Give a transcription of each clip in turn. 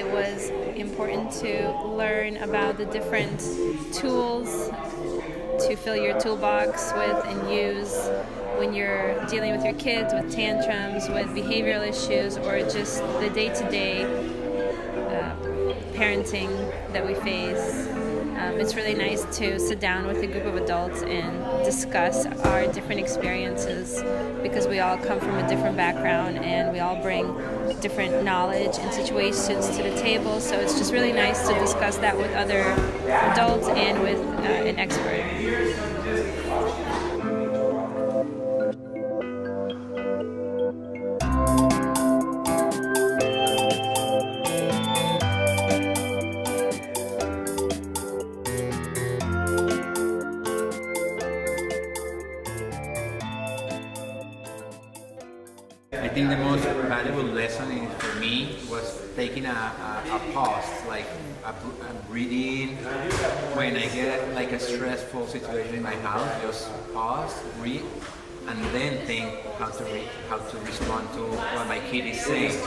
it was important to learn about the different tools to fill your toolbox with and use when you're dealing with your kids, with tantrums, with behavioral issues, or just the day-to-day parenting that we face. It's really nice to sit down with a group of adults and discuss our different experiences, because we all come from a different background and we all bring different knowledge and situations to the table. So it's just really nice to discuss that with other adults and with an expert. I think the most valuable lesson for me was taking a pause, like a breathing. When I get like a stressful situation in my house, just pause, breathe, and then think how to respond to what my kid is saying.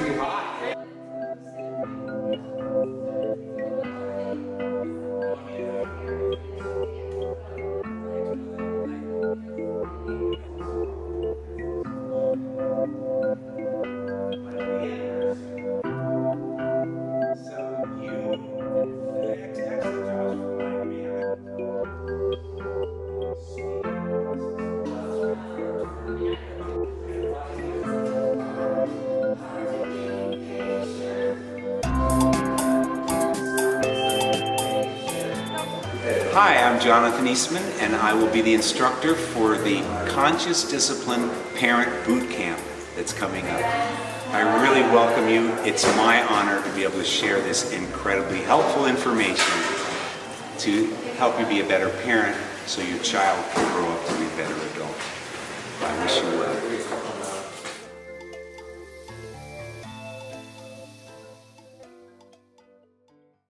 Hi, I'm Jonathan Eastman, and I will be the instructor for the Conscious Discipline Parent Bootcamp that's coming up. I really welcome you. It's my honor to be able to share this incredibly helpful information to help you be a better parent so your child can grow up to be a better adult. I wish you well.